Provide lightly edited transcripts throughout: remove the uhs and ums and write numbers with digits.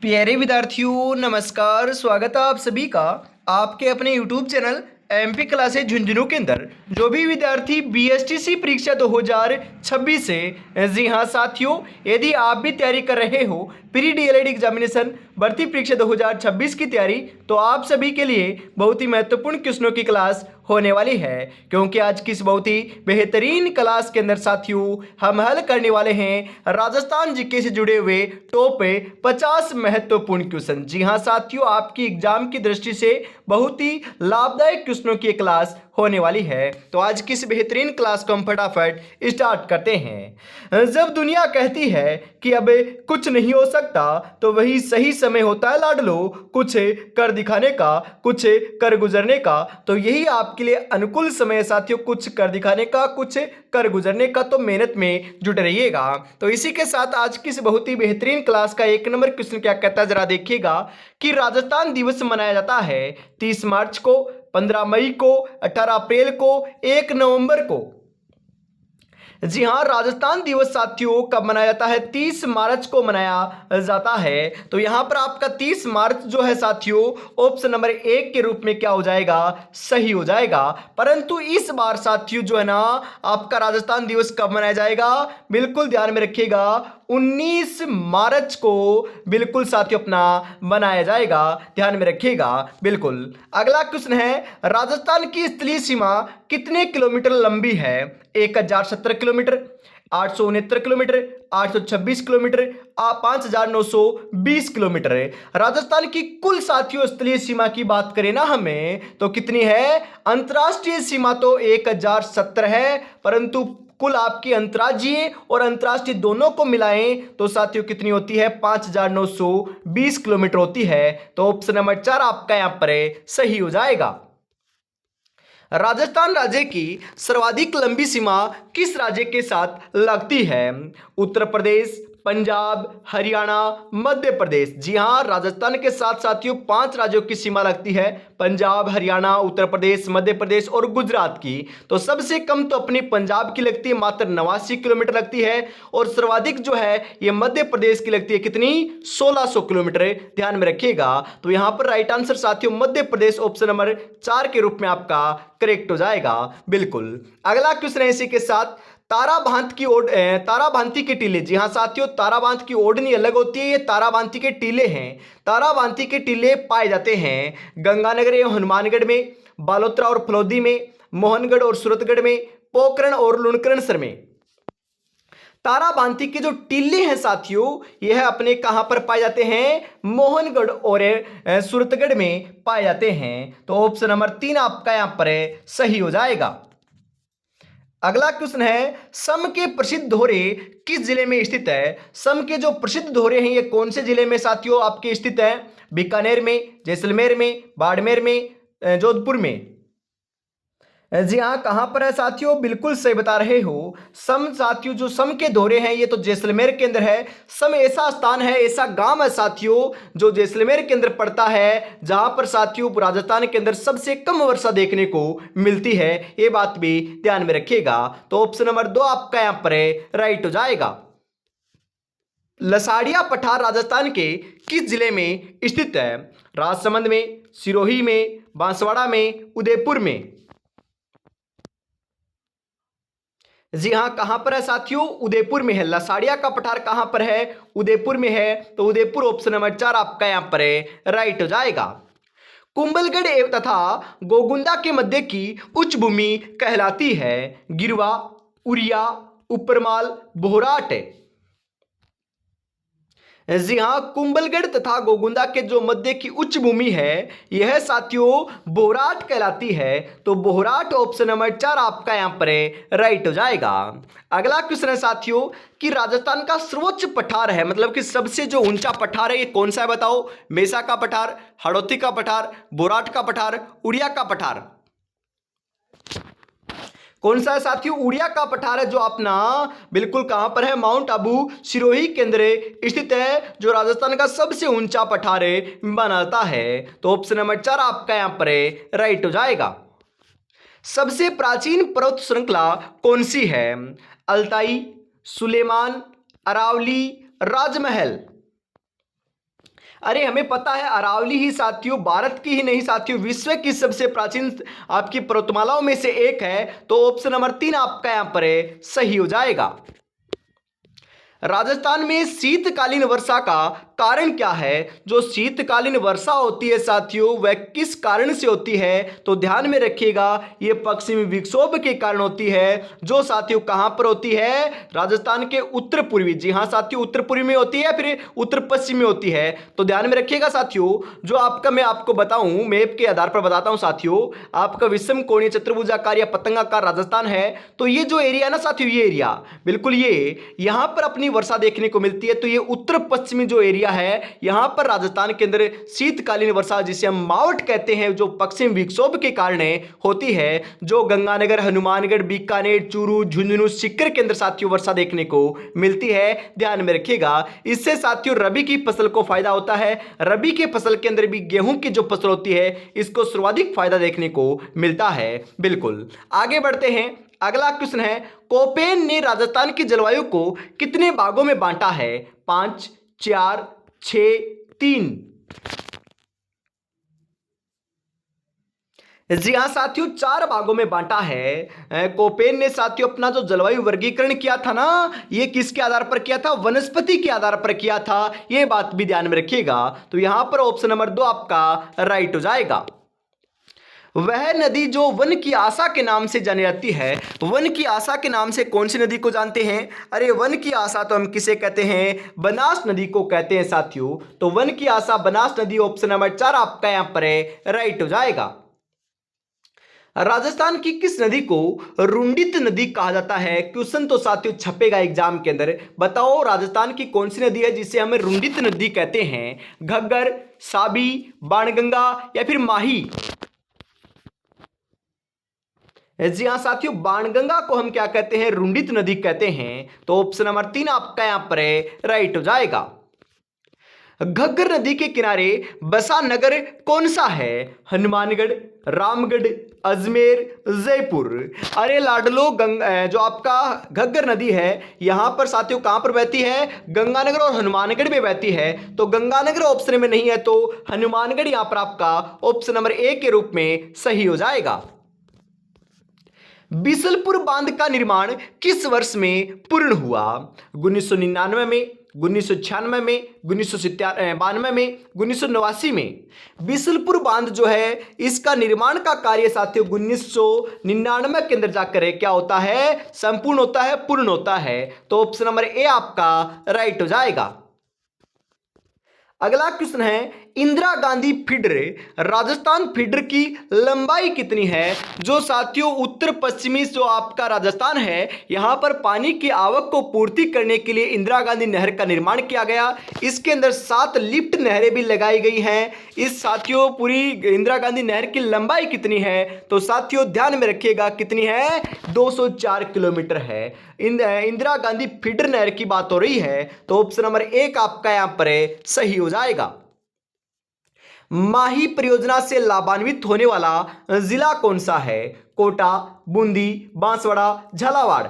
प्यारे विद्यार्थियों नमस्कार। स्वागत है आप सभी का आपके अपने YouTube channel MP classes Jhunjhunu के अंदर। जो भी विद्यार्थी बीएसटीसी परीक्षा 2026 से, जी हाँ साथियों, यदि आप भी तैयारी कर रहे हो प्री डीएलएड एग्जामिनेशन भर्ती परीक्षा 2026 की तैयारी, तो आप सभी के लिए बहुत ही महत्वपूर्ण क्वेश्चनों की क्लास होने वाली है। क्योंकि आज की इस बहुत ही बेहतरीन क्लास के अंदर साथियों हम हल करने वाले हैं राजस्थान जीके से जुड़े हुए टॉप 50 महत्वपूर्ण क्वेश्चन। जी हाँ साथियों, आपकी एग्जाम की दृष्टि से बहुत ही लाभदायक क्वेश्चनों की क्लास होने वाली है। तो आज की इस बेहतरीन क्लास को हम फटाफट स्टार्ट करते हैं। जब दुनिया कहती है कि अब कुछ नहीं हो सकता, तो वही सही समय होता है लाडलो कुछ कर दिखाने का, कुछ कर गुजरने का। तो यही आपके लिए अनुकूल समय है साथियों, कुछ कर दिखाने का, कुछ कर गुजरने का। तो मेहनत में जुट रहिएगा। तो इसी के साथ आज की इस बहुत ही बेहतरीन क्लास का एक नंबर क्वेश्चन क्या कहता है, जरा देखिएगा कि राजस्थान दिवस मनाया जाता है 30 मार्च को, 15 मई को, 18 अप्रैल को, 1 नवंबर को। जी हाँ, राजस्थान दिवस साथियों कब मनाया जाता है? 30 मार्च को मनाया जाता है। तो यहां पर आपका 30 मार्च जो है साथियों ऑप्शन नंबर 1 के रूप में क्या हो जाएगा? सही हो जाएगा। परंतु इस बार साथियों जो है ना, आपका राजस्थान दिवस कब मनाया जाएगा? बिल्कुल ध्यान में रखिएगा, 19 मार्च को बिल्कुल साथियों अपना मनाया जाएगा। ध्यान में रखिएगा बिल्कुल। अगला क्वेश्चन है, राजस्थान की स्थलीय सीमा कितने किलोमीटर लंबी है? 1070 किलोमीटर, 869 किलोमीटर, 826 किलोमीटर, 5920 किलोमीटर है। राजस्थान की कुल साथियों स्थलीय सीमा की बात करें ना हमें, तो कितनी है? अंतर्राष्ट्रीय सीमा तो 1070 है, परंतु कुल आपकी अंतर्राज्यीय और अंतर्राष्ट्रीय दोनों को मिलाएं तो साथियों कितनी होती है? 5920 किलोमीटर होती है। तो ऑप्शन नंबर 4 आपका यहां पर सही हो जाएगा। राजस्थान राज्य की सर्वाधिक लंबी सीमा किस राज्य के साथ लगती है? उत्तर प्रदेश, पंजाब, हरियाणा, मध्य प्रदेश। जी हां, राजस्थान के साथ साथियों 5 राज्यों की सीमा लगती है, पंजाब, हरियाणा, उत्तर प्रदेश, मध्य प्रदेश और गुजरात की। तो सबसे कम तो अपनी पंजाब की लगती है, मात्र 89 किलोमीटर लगती है, और सर्वाधिक जो है ये मध्य प्रदेश की लगती है, कितनी? 1600 किलोमीटर। ध्यान में रखिएगा। तो यहां पर राइट आंसर साथियों मध्य प्रदेश ऑप्शन नंबर 4 के रूप में आपका करेक्ट हो जाएगा बिल्कुल। अगला क्वेश्चन है इसी के साथ, ताराभांति के टीले। जी हां साथियों, ताराबांध की ओढ़नी अलग होती है, ये ताराबांति के टीले हैं। ताराबांति के टीले पाए जाते हैं गंगानगर एवं हनुमानगढ़ में, बालोतरा और फलोदी में, मोहनगढ़ और सूरतगढ़ में, पोखरण और लुणकरणसर में। ताराबांति के जो टीले हैं साथियों, यह अपने कहां पर पाए जाते हैं? मोहनगढ़ और सूरतगढ़ में पाए जाते हैं। तो ऑप्शन नंबर 3 आपका यहां पर सही हो जाएगा। अगला क्वेश्चन है, सम के प्रसिद्ध दोहरे किस जिले में स्थित है? सम के जो प्रसिद्ध दोहरे हैं ये कौन से जिले में साथियों आपके स्थित है? बीकानेर में, जैसलमेर में, बाड़मेर में, जोधपुर में। जी हाँ, कहां पर है साथियों? बिल्कुल सही बता रहे हो। सम साथियों जो सम के दोहरे हैं ये तो जैसलमेर के अंदर है। सम ऐसा स्थान है, ऐसा गांव है साथियों जो जैसलमेर के अंदर पड़ता है, जहां पर साथियों राजस्थान के अंदर सबसे कम वर्षा देखने को मिलती है। ये बात भी ध्यान में रखिएगा। तो ऑप्शन नंबर 2 आपका यहां पर राइट हो जाएगा। लसाड़िया पठार राजस्थान के किस जिले में स्थित है? राजसमंद में, सिरोही में, बांसवाड़ा में, उदयपुर में। जी हां, कहां पर है साथियों? उदयपुर में है। लसाड़िया का पठार कहां पर है? उदयपुर में है। तो उदयपुर ऑप्शन नंबर 4 आपका यहां पर राइट हो जाएगा। कुंभलगढ़ एवं तथा गोगुंदा के मध्य की उच्च भूमि कहलाती है? गिरवा, उरिया, उपरमाल, बोहराट। जी हां, कुंभलगढ़ तथा गोगुंदा के जो मध्य की उच्च भूमि है यह साथियों बोहराट कहलाती है। तो बोहराट ऑप्शन नंबर 4 आपका यहां पर राइट हो जाएगा। अगला क्वेश्चन है साथियों कि राजस्थान का सर्वोच्च पठार है, मतलब कि सबसे जो ऊंचा पठार है ये कौन सा है बताओ? मेसा का पठार, हड़ौती का पठार, बोराट का पठार, उड़िया का पठार। कौन सा है साथियों? उड़िया का पठार है, जो अपना बिल्कुल कहां पर है? माउंट आबू सिरोही के अंदर स्थित है, जो राजस्थान का सबसे ऊंचा पठार बनाता है। तो ऑप्शन नंबर 4 आपका यहां पर राइट हो जाएगा। सबसे प्राचीन पर्वत श्रृंखला कौन सी है? अल्ताई, सुलेमान, अरावली, राजमहल। अरे हमें पता है अरावली ही साथियों भारत की ही नहीं साथियों विश्व की सबसे प्राचीन आपकी पर्वतमालाओं में से एक है, तो ऑप्शन नंबर 3 आपका यहां पर सही हो जाएगा। राजस्थान में शीतकालीन वर्षा का कारण क्या है? जो शीतकालीन वर्षा होती है साथियों वह किस कारण से होती है? तो ध्यान में रखिएगा यह पश्चिमी विक्षोभ के कारण होती है, जो साथियों कहां पर होती है? राजस्थान के उत्तर पूर्वी, जी हां साथियों उत्तर पूर्वी में होती है, फिर उत्तर पश्चिम में होती है। तो ध्यान में रखिएगा साथियों, जो आपका मैं आपको बताऊं मैप के आधार पर बताता हूं साथियों, आपका विषम कोणीय चतुर्भुजाकार या पतंगाकार राजस्थान है। तो ये जो एरिया है ना साथियों, ये एरिया बिल्कुल ये यहां पर अपनी वर्षा देखने को मिलती है। तो ये उत्तर पश्चिमी जो एरिया है यहां पर राजस्थान के अंदर शीतकालीन वर्षा जिसे हम मावट कहते हैं, जो पश्चिम विक्षोभ के कारण होती है, जो गंगानगर, हनुमानगढ़, बीकानेर, चूरू, झुंझुनू, सीकर के अंदर साथियों वर्षा देखने को मिलती है। ध्यान में रखिएगा इससे साथियों रबी की फसल को फायदा होता है। रबी के फसल के अंदर भी गेहूं की जो फसल होती है इसको सर्वाधिक फायदा देखने को मिलता है। बिल्कुल आगे बढ़ते हैं। अगला क्वेश्चन है, कोपेन ने राजस्थान की जलवायु को कितने भागों में बांटा है? 5, 4, 6, 3। जी हां साथियों 4 भागों में बांटा है। कोपेन ने साथियों अपना जो जलवायु वर्गीकरण किया था ना, ये किसके आधार पर किया था? वनस्पति के आधार पर किया था। ये बात भी ध्यान में रखिएगा। तो यहां पर ऑप्शन नंबर 2 आपका राइट हो जाएगा। वह नदी जो वन की आशा के नाम से जानी जाती है, वन की आशा के नाम से कौन सी नदी को जानते हैं? अरे वन की आशा तो हम किसे कहते हैं? बनास नदी को कहते हैं साथियों। तो वन की आशा बनास नदी ऑप्शन नंबर 4 आपका यहां पर राइट हो जाएगा। राजस्थान की किस नदी को रुंडित नदी कहा जाता है? क्वेश्चन तो साथियों छपेगा एग्जाम के अंदर। बताओ राजस्थान की कौन सी नदी है जिसे हम रुंडित नदी कहते हैं? घग्गर, साबी, बाणगंगा या फिर माही? जी हाँ साथियों बाणगंगा को हम क्या कहते हैं? रुंडित नदी कहते हैं। तो ऑप्शन नंबर 3 आपका यहां पर राइट हो जाएगा। घग्गर नदी के किनारे बसा नगर कौन सा है? हनुमानगढ़, रामगढ़, अजमेर, जयपुर। अरे लाडलो जो आपका घग्गर नदी है यहां पर साथियों कहां पर बहती है? गंगानगर और हनुमानगढ़ में बहती है। तो गंगानगर ऑप्शन में नहीं है, तो हनुमानगढ़ यहां पर आपका ऑप्शन नंबर 1 के रूप में सही हो जाएगा। बिसलपुर बांध का निर्माण किस वर्ष में पूर्ण हुआ? 1999 में, 1996 में, 1992 में, 1989 में? बिसलपुर बांध जो है इसका निर्माण का कार्य साथियों 1999 के अंदर जाकर क्या होता है? संपूर्ण होता है, पूर्ण होता है। तो ऑप्शन नंबर ए आपका राइट हो जाएगा। अगला क्वेश्चन है, इंदिरा गांधी फीडर राजस्थान फीडर की लंबाई कितनी है? जो साथियों उत्तर पश्चिमी जो आपका राजस्थान है यहां पर पानी की आवक को पूर्ति करने के लिए इंदिरा गांधी नहर का निर्माण किया गया। इसके अंदर 7 लिफ्ट नहरें भी लगाई गई हैं। इस साथियों पूरी इंदिरा गांधी नहर की लंबाई कितनी है? तो साथियों ध्यान में रखिएगा कितनी है? 204 किलोमीटर है। इंदिरा गांधी फीडर नहर की बात हो रही है। तो ऑप्शन नंबर 1 आपका यहां पर सही हो जाएगा। माही परियोजना से लाभान्वित होने वाला जिला कौन सा है? कोटा, बूंदी, बांसवाड़ा, झालावाड़?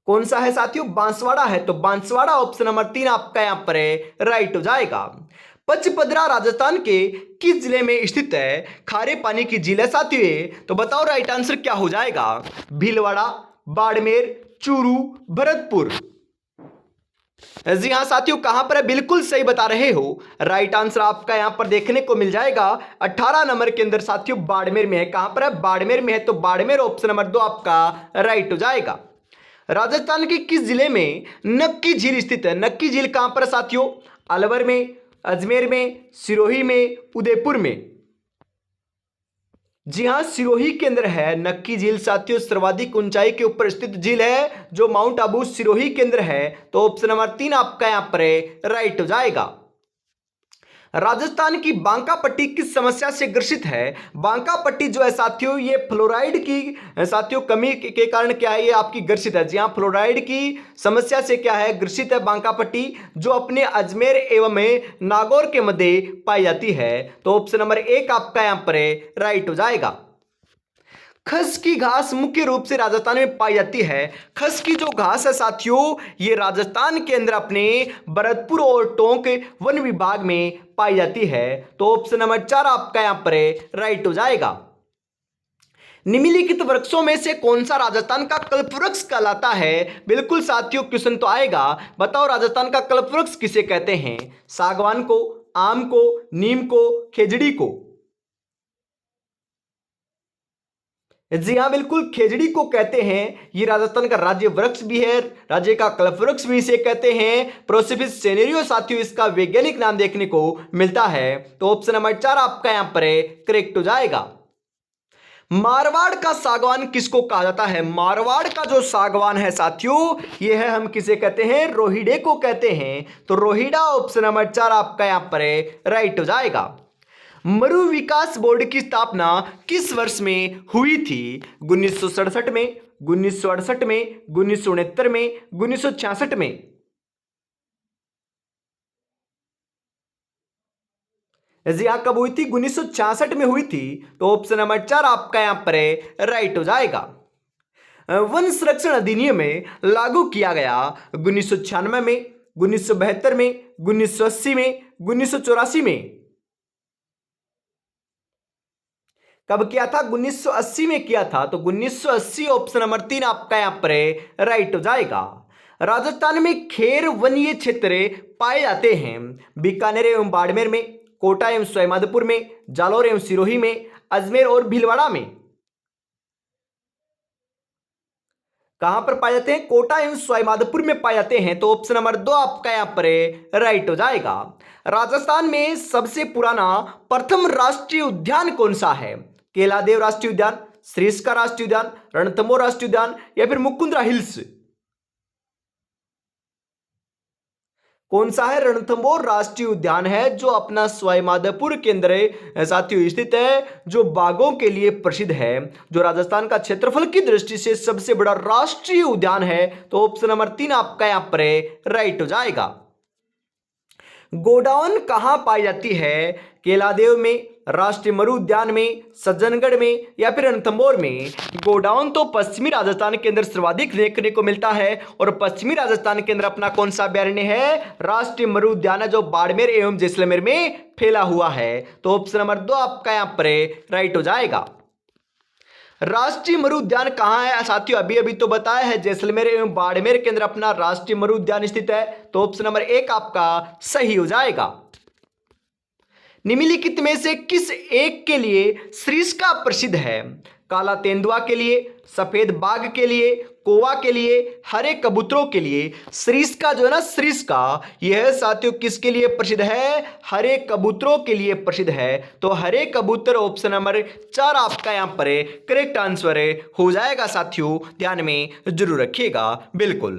कौन सा है साथियों? बांसवाड़ा है। तो बांसवाड़ा ऑप्शन नंबर 3 आपका यहां पर राइट हो जाएगा। पचपदरा राजस्थान के किस जिले में स्थित है? खारे पानी की झील है साथियों। तो बताओ राइट आंसर क्या हो जाएगा? भीलवाड़ा, बाड़मेर, चूरू, भरतपुर? जी हां साथियों कहां पर है? बिल्कुल सही बता रहे हो। राइट आंसर आपका यहां पर देखने को मिल जाएगा 18 नंबर के अंदर साथियों बाड़मेर में है। कहां पर है? बाड़मेर में है। तो बाड़मेर ऑप्शन नंबर 2 आपका राइट हो जाएगा। राजस्थान के किस जिले में नक्की झील स्थित है? नक्की झील कहां पर है साथियों? अलवर में, अजमेर में, सिरोही में, उदयपुर में? जी हां सिरोही के अंदर है नक्की झील साथियों। सर्वाधिक ऊंचाई के ऊपर स्थित झील है जो माउंट आबू सिरोही के अंदर है। तो ऑप्शन नंबर 3 आपका यहां पर राइट हो जाएगा। राजस्थान की बांका पट्टी किस समस्या से ग्रसित है? बांका पट्टी जो है साथियों ये फ्लोराइड की साथियों कमी के कारण क्या है? ये आपकी ग्रसित है। जी हाँ फ्लोराइड की समस्या से क्या है? ग्रसित है बांका पट्टी, जो अपने अजमेर एवं नागौर के मध्य पाई जाती है। तो ऑप्शन नंबर 1 आपका यहां पर राइट हो जाएगा। खस की घास मुख्य रूप से राजस्थान में पाई जाती है। खस की जो घास है साथियों, ये राजस्थान के अंदर अपने भरतपुर और टोंक वन विभाग में पाई जाती है। तो ऑप्शन नंबर 4 आपका यहां पर राइट हो जाएगा। निम्नलिखित वृक्षों में से कौन सा राजस्थान का कल्पवृक्ष कहलाता है? बिल्कुल साथियों, क्वेश्चन तो आएगा। बताओ राजस्थान का कल्पवृक्ष किसे कहते हैं? सागवान को, आम को, नीम को, खेजड़ी को? जी हाँ, बिल्कुल खेजड़ी को कहते हैं। ये राजस्थान का राज्य वृक्ष भी है, राज्य का कल्पवृक्ष भी इसे कहते हैं। प्रोसिफिस सेनेरियो साथियों इसका वैज्ञानिक नाम देखने को मिलता है। तो ऑप्शन नंबर 4 आपका यहां पर करेक्ट हो जाएगा। मारवाड़ का सागवान किसको कहा जाता है? मारवाड़ का जो सागवान है साथियों, ये है, हम किसे कहते हैं? रोहिड़े को कहते हैं। तो रोहिड़ा ऑप्शन नंबर 4 आपका यहां पर राइट हो जाएगा। मरु विकास बोर्ड की स्थापना किस वर्ष में हुई थी? 1967 में, 1968 में, 1969 में, 1966 में? जी हाँ, कब हुई थी? 1966 में हुई थी। तो ऑप्शन नंबर 4 आपका यहां पर राइट हो जाएगा। वन संरक्षण अधिनियम में लागू किया गया 1996 में, 1972 में, 1980 में, 1984 में? कब किया था? 1980 में किया था। तो 1980 ऑप्शन नंबर 3 आपका यहां पर राइट हो जाएगा। राजस्थान में खेर वन्य क्षेत्र पाए जाते हैं बीकानेर एवं बाड़मेर में, कोटा एवं सवाईमाधोपुर में, जालौर एवं सिरोही में, अजमेर और भीलवाड़ा में? कहां पर पाए जाते हैं? कोटा एवं सवाईमाधोपुर में पाए जाते हैं। तो ऑप्शन नंबर 2 आपका यहां पर राइट हो जाएगा। राजस्थान में सबसे पुराना प्रथम राष्ट्रीय उद्यान कौन सा है? केलादेव राष्ट्रीय उद्यान, सरिस्का राष्ट्रीय उद्यान, रणथंभौर राष्ट्रीय उद्यान या फिर मुकुंदरा हिल्स? कौन सा है? रणथंभौर राष्ट्रीय उद्यान है, जो अपना सवाईमाधोपुर के अंदर साथियों स्थित है, जो बाघों के लिए प्रसिद्ध है, जो राजस्थान का क्षेत्रफल की दृष्टि से सबसे बड़ा राष्ट्रीय उद्यान है। तो ऑप्शन नंबर 3 आपका यहां पर राइट हो जाएगा। गोडाउन कहां पाई जाती है? केलादेव में, राष्ट्रीय मरु उद्यान में, सज्जनगढ़ में या फिर रणथंभौर में? गोडाउन तो पश्चिमी राजस्थान के अंदर सर्वाधिक देखने को मिलता है, और पश्चिमी राजस्थान के अंदर अपना कौन सा अभ्यारण्य है? राष्ट्रीय मरु उद्यान है, जो बाड़मेर एवं जैसलमेर में फैला हुआ है। तो ऑप्शन नंबर 2 आपका यहां पर राइट हो जाएगा। राष्ट्रीय मरु उद्यान कहां है साथियों? अभी अभी तो बताया है, जैसलमेर एवं बाड़मेर के अंदर अपना राष्ट्रीय मरु उद्यान स्थित है। तो ऑप्शन नंबर 1 आपका सही हो जाएगा। निम्नलिखित में से किस एक के लिए सरिस्का प्रसिद्ध है? काला तेंदुआ के लिए, सफेद बाघ के लिए, कौवा के लिए, हरे कबूतरों के लिए? सरिस्का जो है ना, सरिस्का, यह साथियों किसके लिए प्रसिद्ध है? हरे कबूतरों के लिए प्रसिद्ध है। तो हरे कबूतर ऑप्शन नंबर 4 आपका यहां पर करेक्ट आंसर हो जाएगा साथियों, ध्यान में जरूर रखिएगा। बिल्कुल,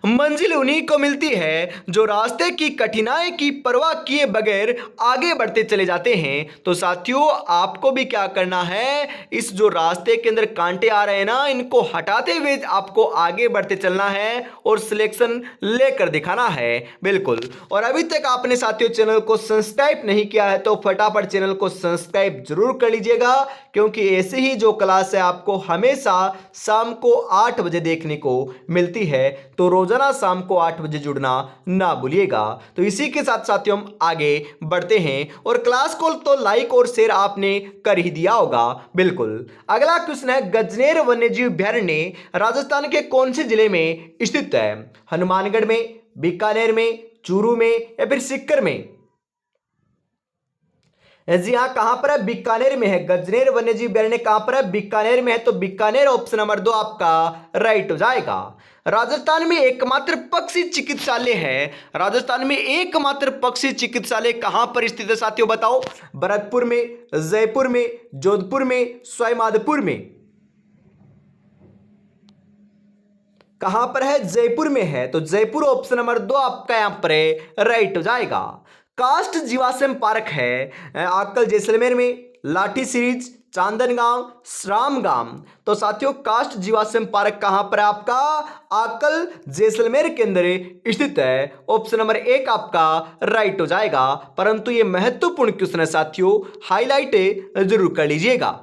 मंजिल उन्हीं को मिलती है जो रास्ते की कठिनाई की परवाह किए बगैर आगे बढ़ते चले जाते हैं। तो साथियों, आपको भी क्या करना है? इस जो रास्ते के अंदर कांटे आ रहे हैं ना, इनको हटाते हुए आपको आगे बढ़ते चलना है और सिलेक्शन लेकर दिखाना है। बिल्कुल, और अभी तक आपने साथियों चैनल को सब्सक्राइब नहीं किया है तो फटाफट चैनल को सब्सक्राइब जरूर कर लीजिएगा, क्योंकि ऐसे ही जो क्लास है आपको हमेशा शाम को 8 बजे देखने को मिलती है। तो रोजाना शाम को 8 बजे जुड़ना ना भूलिएगा। तो इसी के साथ साथियों हम आगे बढ़ते हैं, और क्लास को तो लाइक और शेयर आपने कर ही दिया होगा। बिल्कुल, अगला क्वेश्चन है, गजनेर वन्यजीव अभ्यारण्य राजस्थान के कौन से जिले में स्थित है? हनुमानगढ़ में, बीकानेर में, चूरू में या फिर सीकर में? जी हाँ, कहां पर है? बीकानेर में है। गजनेर वन्यजीव अभ्यारण्य कहां पर है? बीकानेर में है। तो बीकानेर ऑप्शन नंबर 2 आपका राइट हो जाएगा। राजस्थान में एकमात्र पक्षी चिकित्सालय है। राजस्थान में एकमात्र पक्षी चिकित्सालय कहां पर स्थित है साथियों? बताओ। भरतपुर में, जयपुर में, जोधपुर में, सवाईमाधोपुर में? कहां पर है? जयपुर में है। तो जयपुर ऑप्शन नंबर 2 आपका यहां पर राइट हो जाएगा। कास्ट जीवाश्म पार्क है आकल जैसलमेर में, लाठी सीरीज, चांदनगांव, रामगांव? तो साथियों, कास्ट जीवाश्म पार्क कहां पर है आपका? आकल जैसलमेर के अंदर स्थित है। ऑप्शन नंबर 1 आपका राइट हो जाएगा। परंतु यह महत्वपूर्ण क्वेश्चन है साथियों, हाईलाइट जरूर कर लीजिएगा।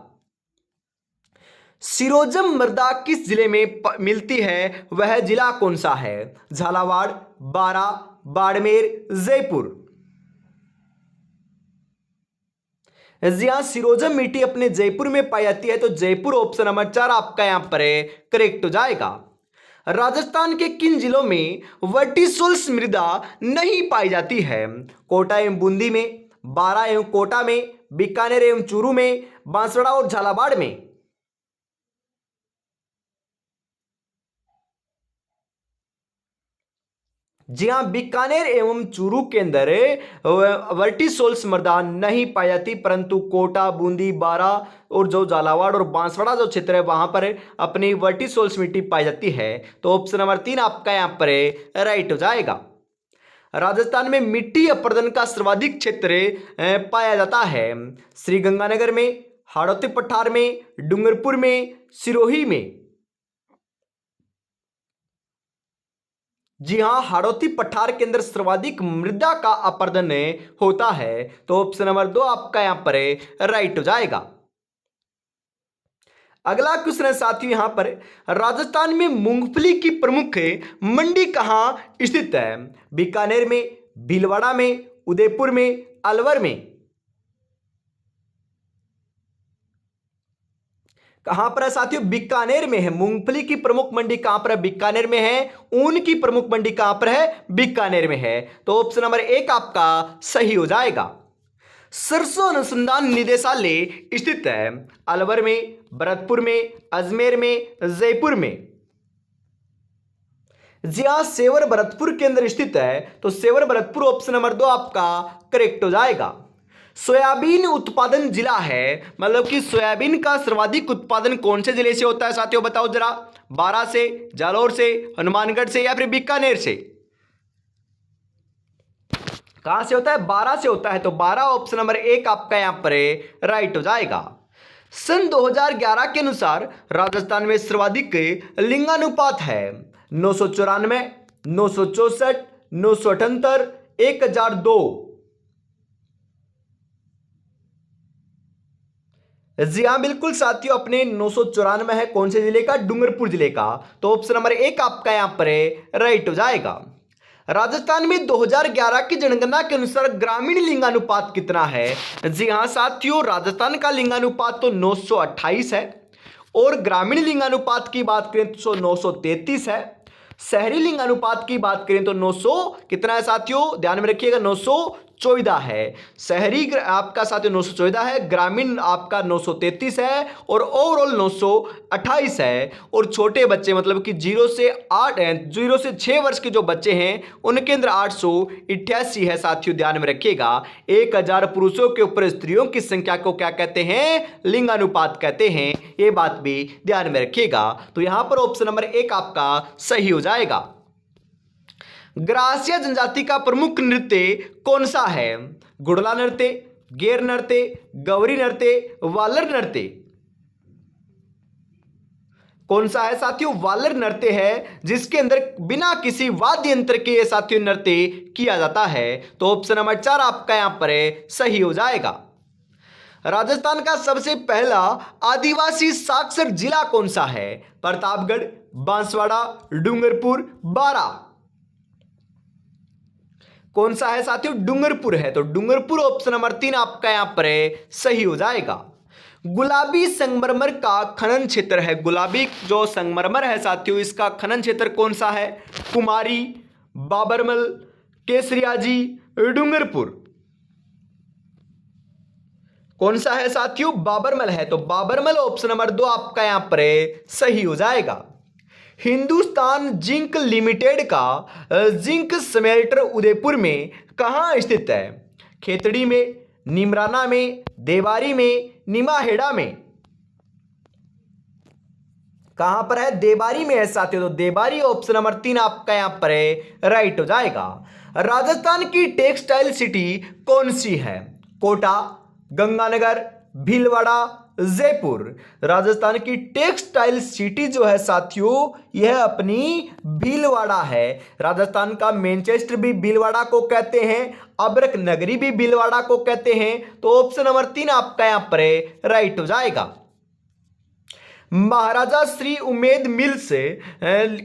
सिरोजम मृदा किस जिले में मिलती है, वह जिला कौन सा है? झालावाड़, बारा, बाड़मेर, जयपुर। जी हाँ, सिरोजम मिट्टी अपने जयपुर में पाई जाती है, तो जयपुर ऑप्शन नंबर 4 आपका यहां पर करेक्ट हो जाएगा। राजस्थान के किन जिलों में वर्टिसोल्स मृदा नहीं पाई जाती है? कोटा एवं बूंदी में, बारा एवं कोटा में, बीकानेर एवं चूरू में, बांसवाड़ा और झालावाड़ में। जी हाँ, बीकानेर एवं चूरू के अंदर वर्टिसोल्स मृदा नहीं पाई जाती, परंतु कोटा, बूंदी, बारा और जो झालावाड़ और बांसवाड़ा जो क्षेत्र है वहां पर अपनी वर्टिसोल्स मिट्टी पाई जाती है। तो ऑप्शन नंबर 3 आपका यहां पर राइट हो जाएगा। राजस्थान में मिट्टी अपरदन का सर्वाधिक क्षेत्र पाया जाता है। श्रीगंगानगर में, हाड़ौती पठार में, डूंगरपुर में, सिरोही में। जी हां, हाड़ौती पठार के अंदर सर्वाधिक मृदा का अपरदन होता है। तो ऑप्शन नंबर 2 आपका यहां पर राइट हो जाएगा। अगला क्वेश्चन है साथियों यहां पर, राजस्थान में मूंगफली की प्रमुख मंडी कहां स्थित है? बीकानेर में, भीलवाड़ा में, उदयपुर में, अलवर में। कहां पर है साथियों? बीकानेर में है। मूंगफली की प्रमुख मंडी कहां पर है? बीकानेर में है। ऊन की प्रमुख मंडी कहां पर है? बीकानेर में है। तो ऑप्शन नंबर 1 आपका सही हो जाएगा। सरसों अनुसंधान निदेशालय स्थित है अलवर में, भरतपुर में, अजमेर में, जयपुर में। जी हां, सेवर भरतपुर के अंदर स्थित है, तो सेवर भरतपुर ऑप्शन नंबर 2 आपका करेक्ट हो जाएगा। सोयाबीन उत्पादन जिला है, मतलब कि सोयाबीन का सर्वाधिक उत्पादन कौन से जिले से होता है साथियों, बताओ जरा। बारा से, जालौर से, हनुमानगढ़ से या फिर बीकानेर से? कहां से होता है? बारा से होता है। तो बारा ऑप्शन नंबर 1 आपका यहां पर राइट हो जाएगा। सन 2011 के अनुसार राजस्थान में सर्वाधिक लिंगानुपात है 994, 964, 978, 1002। जी हाँ, बिल्कुल साथियों, अपने 994 है। कौन से जिले का? डूंगरपुर जिले का। तो ऑप्शन नंबर 1 आपका यहां पर राइट हो जाएगा। राजस्थान में 2011 की जनगणना के अनुसार ग्रामीण लिंगानुपात कितना है? जी हां साथियों, राजस्थान का लिंगानुपात तो 928 है, और ग्रामीण लिंगानुपात की बात करें तो 933 है। शहरी लिंगानुपात की बात करें तो 900 कितना है साथियों? ध्यान में रखिएगा, 914 है। शहरी आपका साथियों 914 है, ग्रामीण आपका 933 है, और ओवरऑल 928 है। और छोटे बच्चे मतलब कि 0 से 6 वर्ष के जो बच्चे हैं उनके अंदर 888 है साथियों, ध्यान में रखिएगा। 1000 पुरुषों के ऊपर स्त्रियों की संख्या को क्या कहते हैं? लिंगानुपात कहते हैं। ये बात भी ध्यान में रखिएगा। तो यहां पर ऑप्शन नंबर 1 आपका सही हो जाएगा। ग्रासिया जनजाति का प्रमुख नृत्य कौन सा है? गुड़ला नृत्य, गेर नृत्य, गौरी नृत्य, वालर नृत्य। कौन सा है साथियों? वालर नृत्य है, जिसके अंदर बिना किसी वाद्य यंत्र के साथियों नृत्य किया जाता है। तो ऑप्शन नंबर 4 आपका यहां पर सही हो जाएगा। राजस्थान का सबसे पहला आदिवासी साक्षर जिला कौन सा है? प्रतापगढ़, बांसवाड़ा, डूंगरपुर, बारा। कौन सा है साथियों? डूंगरपुर है। तो डूंगरपुर ऑप्शन नंबर 3 आपका यहां पर सही हो जाएगा। गुलाबी संगमरमर का खनन क्षेत्र है, गुलाबी जो संगमरमर है साथियों, इसका खनन क्षेत्र कौन सा है? कुमारी, बाबरमल, केसरियाजी, डूंगरपुर। कौन सा है साथियों? बाबरमल है। तो बाबरमल ऑप्शन नंबर 2 आपका यहां पर सही हो जाएगा। हिंदुस्तान जिंक लिमिटेड का जिंक स्मेल्टर उदयपुर में कहां स्थित है? खेतड़ी में, निमराना में, देवारी में, निमाहेड़ा में। कहां पर है? देवारी में है साथियों। तो देवारी ऑप्शन नंबर 3 आपका यहां पर राइट हो जाएगा। राजस्थान की टेक्सटाइल सिटी कौन सी है? कोटा, गंगानगर, भीलवाड़ा, जयपुर। राजस्थान की टेक्सटाइल सिटी जो है साथियों, यह अपनी भीलवाड़ा है। राजस्थान का मैनचेस्टर भी भीलवाड़ा को कहते हैं, अबरक नगरी भी भीलवाड़ा को कहते हैं। तो ऑप्शन नंबर 3 आपका यहां पर राइट हो जाएगा। महाराजा श्री उमेद मिल्स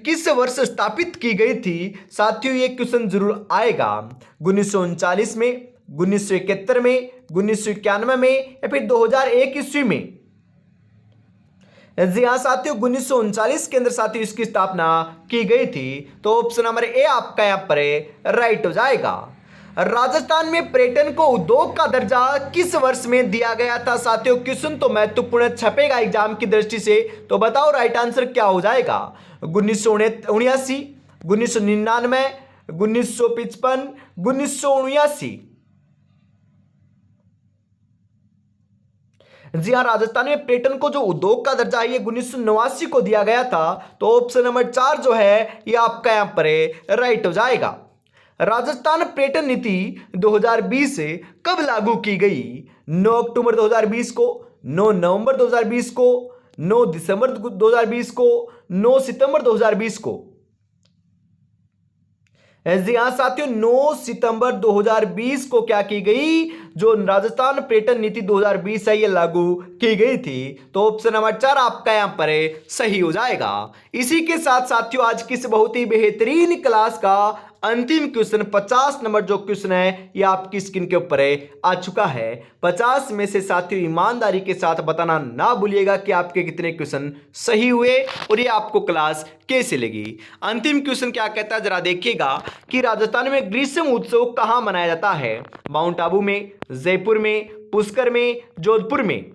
किस वर्ष स्थापित की गई थी? साथियों ये क्वेश्चन जरूर आएगा। 1939 में, 1971 में, 1991 में या फिर 2001 ईस्वी में? जी हाँ साथियों, 1939 के अंदर साथियों इसकी स्थापना की गई थी। तो ऑप्शन नंबर ए आपका यहां पर राइट हो जाएगा। राजस्थान में पर्यटन को उद्योग का दर्जा किस वर्ष में दिया गया था? साथियों क्वेश्चन तो महत्वपूर्ण छपेगा एग्जाम की दृष्टि से, तो बताओ राइट आंसर क्या हो जाएगा? 1979, 1999, 1955, 1979? जी हाँ, राजस्थान में पर्यटन को जो उद्योग का दर्जा है ये 1989 को दिया गया था। तो ऑप्शन नंबर 4 जो है ये आपका यहां पर राइट हो जाएगा। राजस्थान पर्यटन नीति 2020 से कब लागू की गई? 9 अक्टूबर 2020 को, 9 नवंबर 2020 को, 9 दिसंबर 2020 को, 9 सितंबर 2020 को? जी हाँ साथियों, 9 सितंबर 2020 को क्या की गई? जो राजस्थान पर्यटन नीति 2020 है ये लागू की गई थी। तो ऑप्शन नंबर 4 आपका यहां पर सही हो जाएगा। इसी के साथ साथियों आज की इस बहुत ही बेहतरीन क्लास का अंतिम क्वेश्चन 50 नंबर जो क्वेश्चन है ये आपकी स्क्रीन के ऊपर आ चुका है। 50 में से साथियों ईमानदारी के साथ बताना ना भूलिएगा कि आपके कितने क्वेश्चन सही हुए और ये आपको क्लास कैसे लगी। अंतिम क्वेश्चन क्या कहता है जरा देखिएगा कि राजस्थान में ग्रीष्म उत्सव कहां मनाया जाता है? माउंट आबू में, जयपुर में, पुष्कर में, जोधपुर में?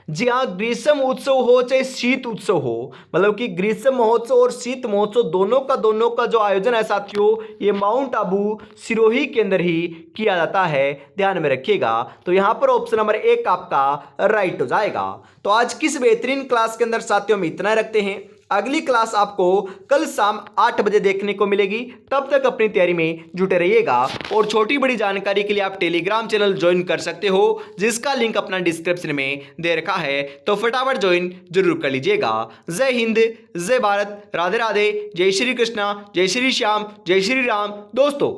जी हाँ, ग्रीष्म उत्सव हो चाहे शीत उत्सव हो, मतलब कि ग्रीष्म महोत्सव और शीत महोत्सव दोनों का जो आयोजन है साथियों ये माउंट आबू सिरोही के अंदर ही किया जाता है, ध्यान में रखिएगा। तो यहाँ पर ऑप्शन नंबर 1 आपका राइट हो जाएगा। तो आज की इस बेहतरीन क्लास के अंदर साथियों हम इतना रखते हैं। अगली क्लास आपको कल शाम 8 बजे देखने को मिलेगी। तब तक अपनी तैयारी में जुटे रहिएगा और छोटी बड़ी जानकारी के लिए आप टेलीग्राम चैनल ज्वाइन कर सकते हो जिसका लिंक अपना डिस्क्रिप्शन में दे रखा है, तो फटाफट ज्वाइन जरूर कर लीजिएगा। जय हिंद, जय भारत, राधे राधे, जय श्री कृष्णा, जय श्री श्याम, जय श्री राम दोस्तों।